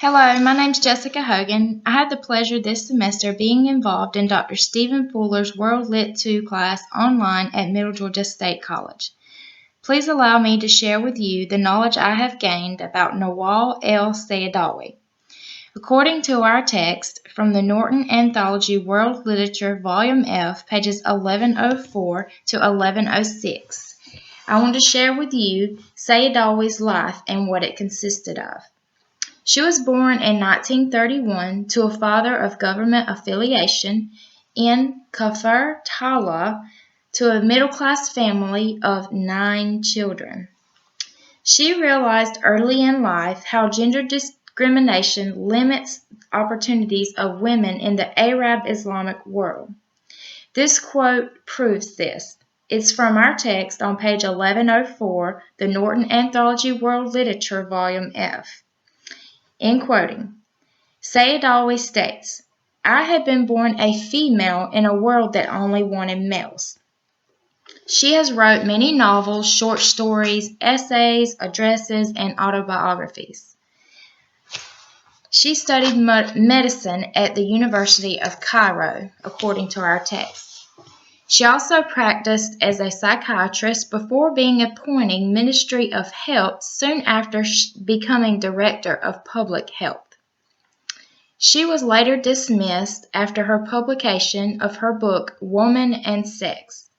Hello, my name is Jessica Hogan. I had the pleasure this semester being involved in Dr. Stephen Fuller's World Lit 2 class online at Middle Georgia State College. Please allow me to share with you the knowledge I have gained about Nawal el-Saadawi. According to our text from the Norton Anthology World Literature Volume F, pages 1104 to 1106, I want to share with you Saadawi's life and what it consisted of. She was born in 1931 to a father of government affiliation in Kafr Tala to a middle-class family of 9 children. She realized early in life how gender discrimination limits opportunities of women in the Arab Islamic world. This quote proves this. It's from our text on page 1104, the Norton Anthology World Literature, Volume F. In quoting, Saadawi states, "I had been born a female in a world that only wanted males." She has wrote many novels, short stories, essays, addresses, and autobiographies. She studied medicine at the University of Cairo, according to our text. She also practiced as a psychiatrist before being appointed Ministry of Health soon after becoming Director of Public Health. She was later dismissed after her publication of her book, Woman and Sex.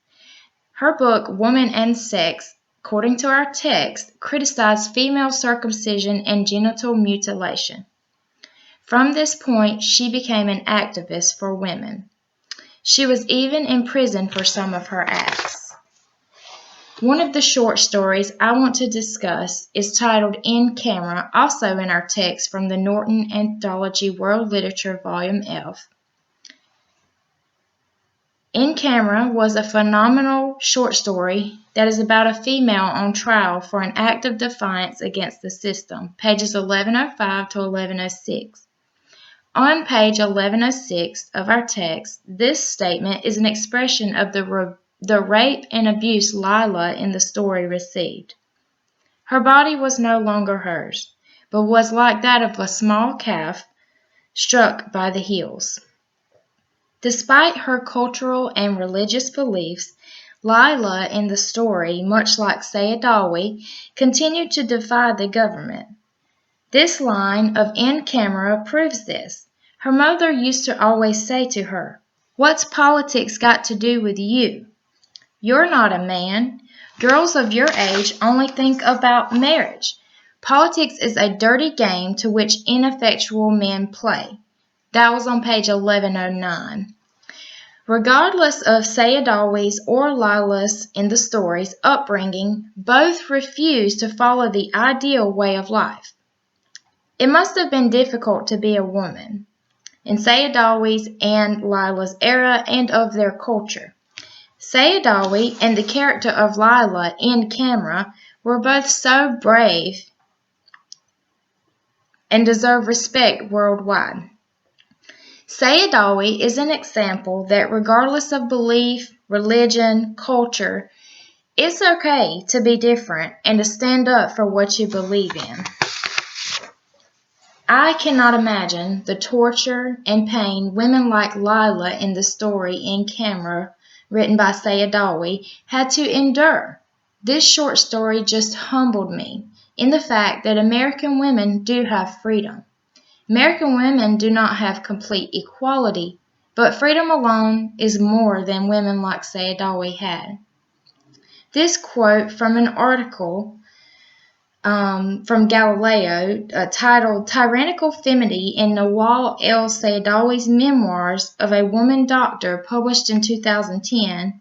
Her book, Woman and Sex, according to our text, criticized female circumcision and genital mutilation. From this point, she became an activist for women. She was even imprisoned for some of her acts. One of the short stories I want to discuss is titled In Camera, also in our text from the Norton Anthology World Literature, Volume F. In Camera was a phenomenal short story that is about a female on trial for an act of defiance against the system, pages 1105 to 1106. On page 1106 of our text, this statement is an expression of the rape and abuse Lila in the story received. Her body was no longer hers, but was like that of a small calf struck by the heels. Despite her cultural and religious beliefs, Lila in the story, much like Saadawi, continued to defy the government. This line of In Camera proves this. Her mother used to always say to her, "What's politics got to do with you? You're not a man. Girls of your age only think about marriage. Politics is a dirty game to which ineffectual men play." That was on page 1109. Regardless of Saadawi's or Lila's in the story's upbringing, both refused to follow the ideal way of life. It must have been difficult to be a woman in Saadawi's and Lila's era and of their culture. Saadawi and the character of Lila in Camera were both so brave and deserve respect worldwide. Saadawi is an example that regardless of belief, religion, culture, it's okay to be different and to stand up for what you believe in. I cannot imagine the torture and pain women like Lila in the story In Camera, written by Saadawi, had to endure. This short story just humbled me in the fact that American women do have freedom. American women do not have complete equality, but freedom alone is more than women like Saadawi had. This quote from an article from Galileo titled Tyrannical Femininity in Nawal el-Saadawi's Memoirs of a Woman Doctor, published in 2010,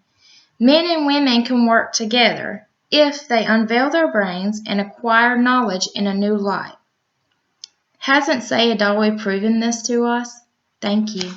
men and women can work together if they unveil their brains and acquire knowledge in a new light. Hasn't Saadawi proven this to us? Thank you.